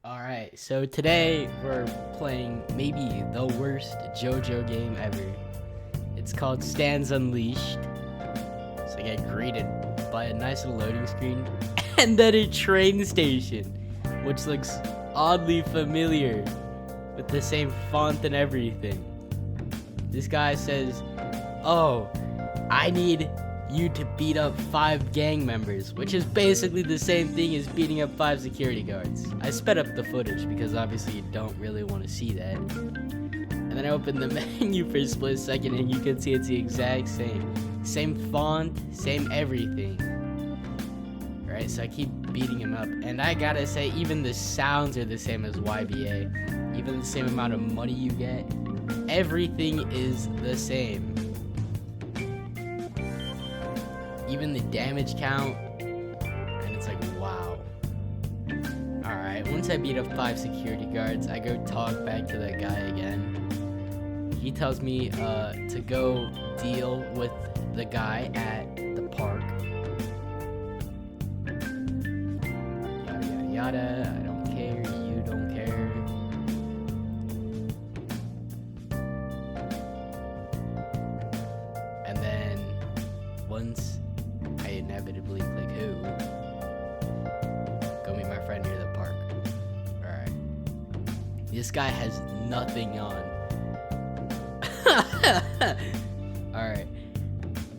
Alright, so today we're playing maybe the worst JoJo game ever. It's called Stands Unleashed. So I get greeted by a nice little loading screen and then a train station, which looks oddly familiar with the same font and everything. This guy says, "Oh, I need you to beat up 5 gang members," which is basically the same thing as beating up 5 security guards. I sped up the footage because obviously you don't really want to see that. And then I opened the menu for a split second and you can see it's the exact same. Same font, same everything. Alright, so I keep beating him up. And I gotta say, even the sounds are the same as YBA. Even the same amount of money you get. Everything is the same. Even the damage count, and it's like, wow. Alright, once I beat up 5 security guards, I go talk back to that guy again. He tells me to go deal with the guy at the park. Yada yada yada, I don't care, you don't care. And then, once I inevitably click who, go meet my friend near the park. Alright. This guy has nothing on. Alright.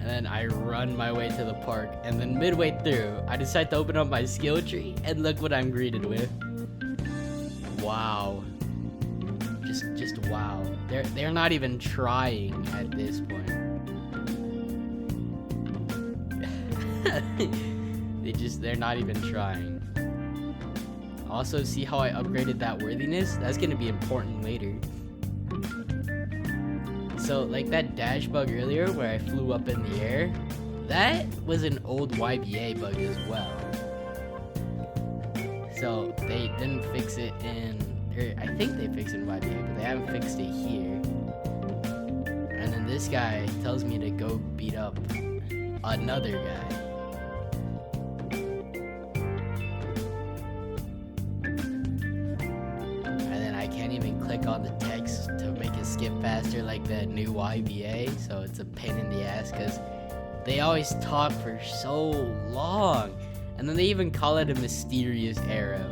And then I run my way to the park, and then midway through, I decide to open up my skill tree, and look what I'm greeted with. Wow. Just wow. They're not even trying at this point. They're not even trying. Also, see how I upgraded that worthiness? That's gonna be important later. So, like that dash bug earlier where I flew up in the air, that was an old YBA bug as well. So, they didn't fix it in, or I think they fixed it in YBA, but they haven't fixed it here. And then this guy tells me to go beat up another guy. On the text to make it skip faster like the new YBA, so it's a pain in the ass because they always talk for so long, and then they even call it a mysterious arrow.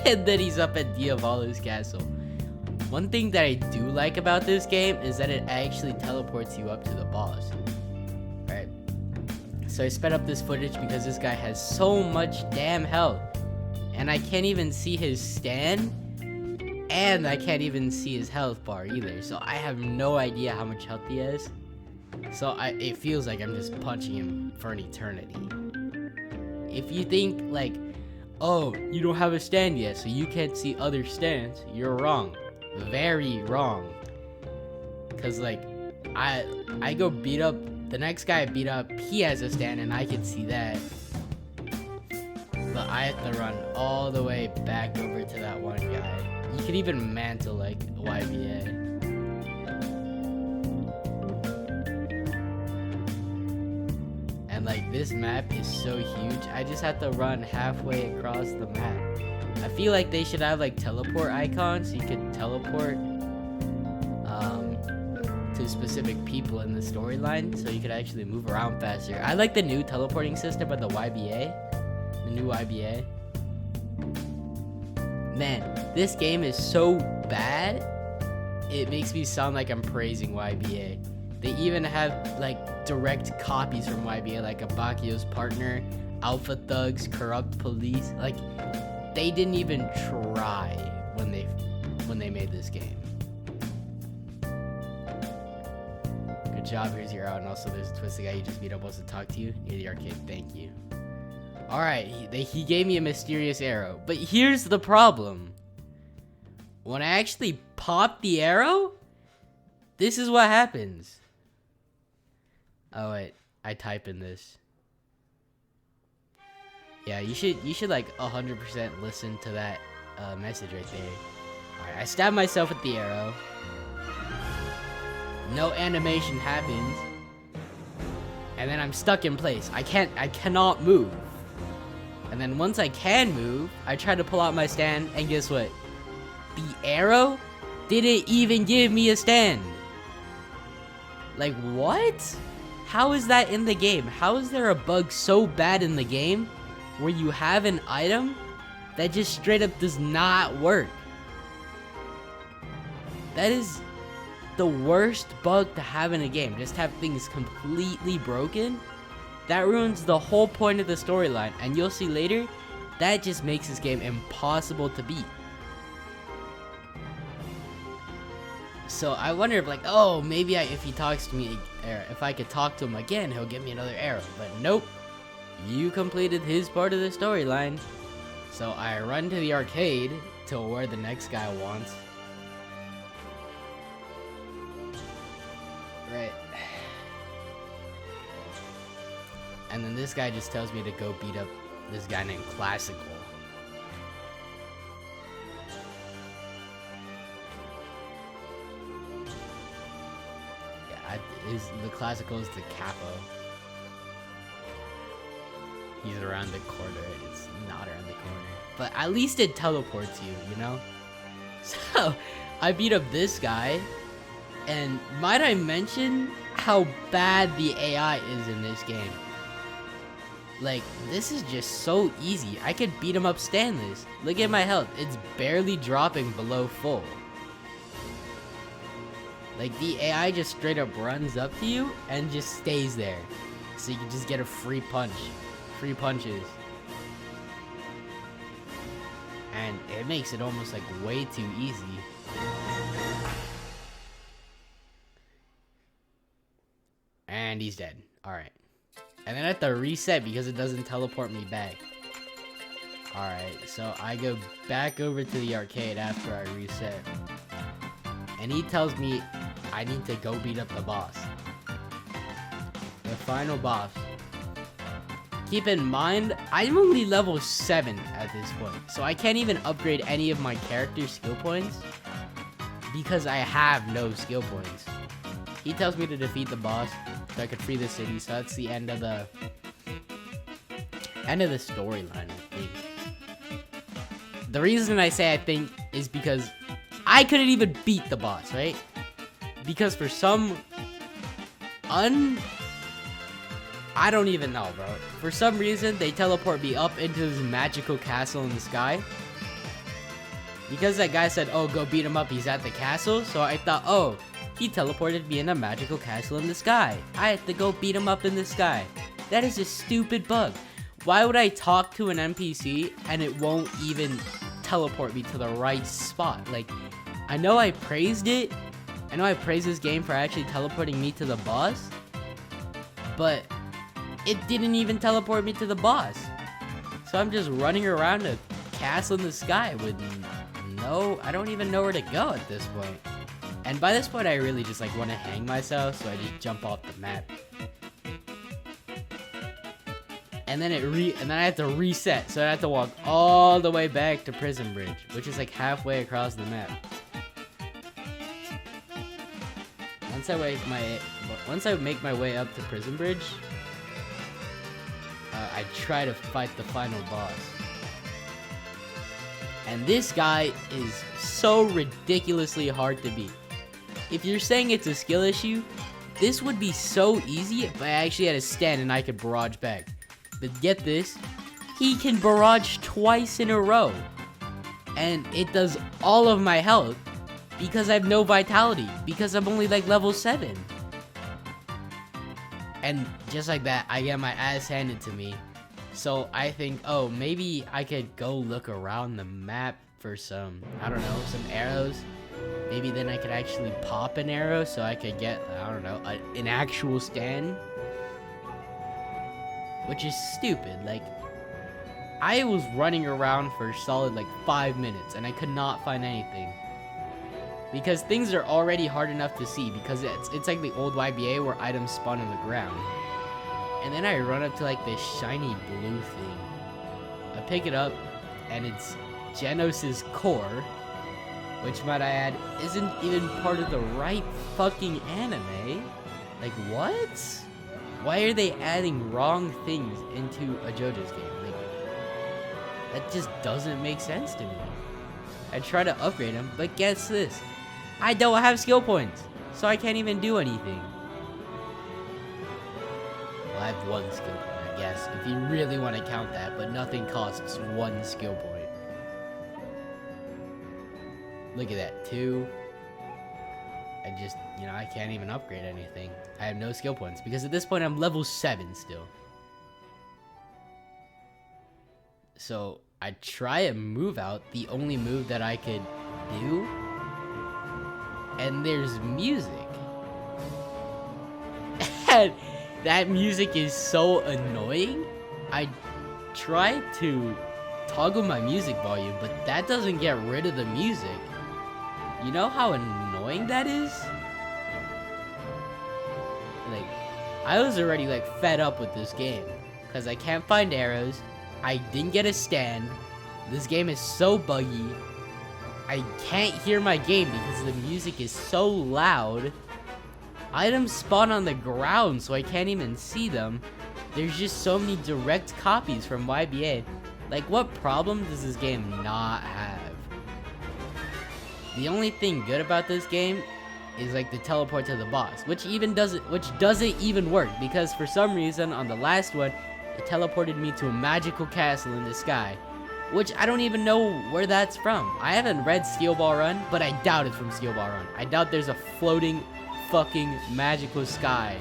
And then he's up at Diavolo's castle. One thing that I do like about this game is that it actually teleports you up to the boss. Right, so I sped up this footage because this guy has so much damn health, and I can't even see his stand. And I can't even see his health bar either, so I have no idea how much health he has. So it feels like I'm just punching him for an eternity. If you think like, oh, you don't have a stand yet, so you can't see other stands, you're wrong. Very wrong. Cause like, I go beat up, the next guy I beat up, he has a stand and I can see that. But I have to run all the way back over to that one guy. You could even mantle like YBA. And like this map is so huge, I just have to run halfway across the map. I feel like they should have like teleport icons so you could teleport to specific people in the storyline so you could actually move around faster. I like the new teleporting system of the YBA. The new YBA. Man, this game is so bad, it makes me sound like I'm praising YBA. They even have like direct copies from YBA, like Abakio's Partner, Alpha Thugs, Corrupt Police. Like, they didn't even try when they made this game. Good job, here's your out. And also there's a twisted guy you just beat up wants to talk to you near the arcade. Thank you. Alright, he gave me a mysterious arrow. But here's the problem. When I actually pop the arrow, this is what happens. Oh wait, I type in this. Yeah, you should like 100% listen to that message right there. Alright, I stab myself with the arrow. No animation happens. And then I'm stuck in place. I cannot move. And then once I can move, I try to pull out my stand, and guess what? The arrow didn't even give me a stand. Like, what? How is that in the game? How is there a bug so bad in the game where you have an item that just straight up does not work? That is the worst bug to have in a game. Just have things completely broken. That ruins the whole point of the storyline, and you'll see later, that just makes this game impossible to beat. So I wonder if, like, oh, maybe if he talks to me, or if I could talk to him again, he'll give me another arrow. But nope, you completed his part of the storyline. So I run to the arcade to where the next guy wants. Right. And then this guy just tells me to go beat up this guy named Classical. Yeah, the Classical is the capo. He's around the corner. It's not around the corner. But at least it teleports you, you know? So, I beat up this guy. And might I mention how bad the AI is in this game? Like, this is just so easy. I could beat him up standless. Look at my health. It's barely dropping below full. Like, the AI just straight up runs up to you and just stays there. So you can just get a free punch. Free punches. And it makes it almost like way too easy. And he's dead. Alright. And then I have to reset because it doesn't teleport me back. Alright, so I go back over to the arcade after I reset. And he tells me I need to go beat up the boss. The final boss. Keep in mind, I'm only level 7 at this point. So I can't even upgrade any of my character's skill points. Because I have no skill points. He tells me to defeat the boss so I could free the city. So that's the end of the storyline, I think. The reason I say I think is because I couldn't even beat the boss, right? Because for some I don't even know, bro. For some reason, they teleport me up into this magical castle in the sky. Because that guy said, oh, go beat him up, he's at the castle. So I thought, oh, he teleported me in a magical castle in the sky. I have to go beat him up in the sky. That is a stupid bug. Why would I talk to an NPC and it won't even teleport me to the right spot? Like, I know I praised it. I know I praised this game for actually teleporting me to the boss. But it didn't even teleport me to the boss. So I'm just running around a castle in the sky with I don't even know where to go at this point. And by this point, I really just like want to hang myself, so I just jump off the map. And then I have to reset, so I have to walk all the way back to Prison Bridge, which is like halfway across the map. Once I make my way up to Prison Bridge, I try to fight the final boss. And this guy is so ridiculously hard to beat. If you're saying it's a skill issue, this would be so easy if I actually had a stand and I could barrage back. But get this, he can barrage twice in a row. And it does all of my health because I have no vitality, because I'm only like level 7. And just like that, I get my ass handed to me. So I think, oh, maybe I could go look around the map for some, I don't know, some arrows. Maybe then I could actually pop an arrow so I could get, I don't know, an actual stand. Which is stupid. Like, I was running around for a solid like 5 minutes and I could not find anything. Because things are already hard enough to see, because it's like the old YBA where items spawn on the ground. And then I run up to like this shiny blue thing. I pick it up and it's Genos' core, which might I add isn't even part of the right fucking anime. Like, what? Why are they adding wrong things into a JoJo's game? Like, That just doesn't make sense to me. I try to upgrade him, but guess this. I don't have skill points, so I can't even do anything. Well, I have 1 skill point, I guess, if you really want to count that, but nothing costs 1 skill point. Look at that, 2. I just, I can't even upgrade anything. I have no skill points, because at this point I'm level 7 still. So, I try a move out, the only move that I could do, and there's music. And that music is so annoying. I try to toggle my music volume, but that doesn't get rid of the music. You know how annoying that is? Like, I was already fed up with this game, because I can't find arrows. I didn't get a stand. This game is so buggy. I can't hear my game because the music is so loud. Items spawn on the ground, so I can't even see them. There's just so many direct copies from YBA. Like, what problem does this game not have? The only thing good about this game is the teleport to the boss, which doesn't even work, because for some reason on the last one, it teleported me to a magical castle in the sky, which I don't even know where that's from. I haven't read Steel Ball Run, but I doubt it's from Steel Ball Run. I doubt there's a floating fucking magical sky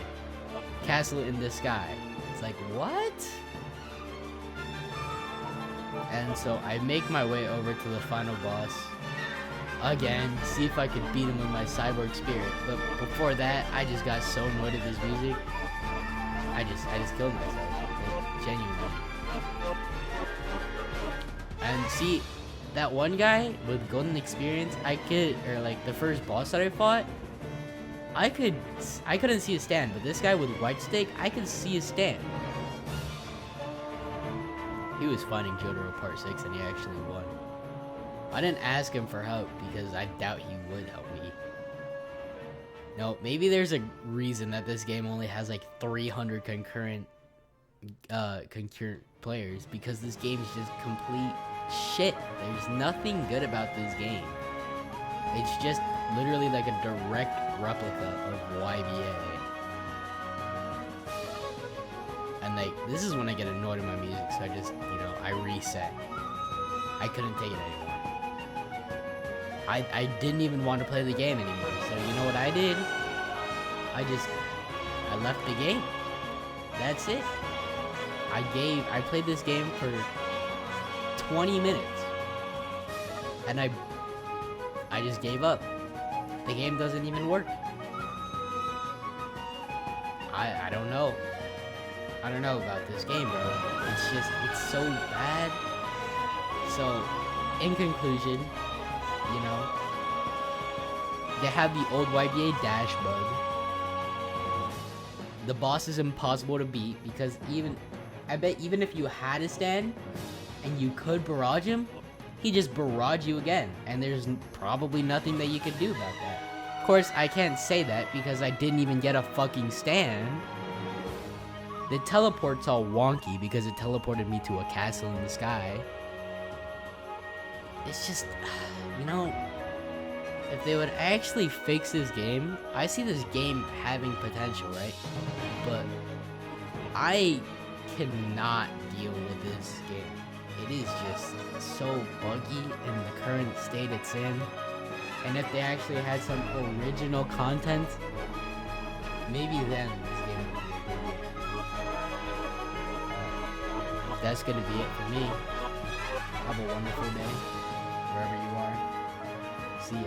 castle in the sky. It's like, what? And so I make my way over to the final boss again, see if I could beat him with my cyborg spirit. But before that, I just got so annoyed at this music. I just killed myself. Genuinely. And see, that one guy with golden experience, the first boss that I fought, I couldn't see a stand, but this guy with white stick, I could see a stand. He was fighting Jotaro Part 6 and he actually won. I didn't ask him for help because I doubt he would help me. No, maybe there's a reason that this game only has 300 concurrent players, because this game is just complete shit. There's nothing good about this game. It's just literally a direct replica of YBA. And this is when I get annoyed at my music, so I just, I reset. I couldn't take it anymore. I didn't even want to play the game anymore, so you know what I did? I left the game. That's it. I played this game for 20 minutes. And I just gave up. The game doesn't even work. I don't know. I don't know about this game, bro. It's so bad. So, in conclusion, they have the old YBA dash bug. The boss is impossible to beat because I bet even if you had a stand and you could barrage him, he just barrage you again, and there's probably nothing that you could do about that. Of course, I can't say that because I didn't even get a fucking stand. The teleport's all wonky because it teleported me to a castle in the sky. It's just, if they would actually fix this game, I see this game having potential, right? But I cannot deal with this game. It is just so buggy in the current state it's in. And if they actually had some original content, maybe then this game would be a good game. That's gonna be it for me. Have a wonderful day, wherever you are. See ya.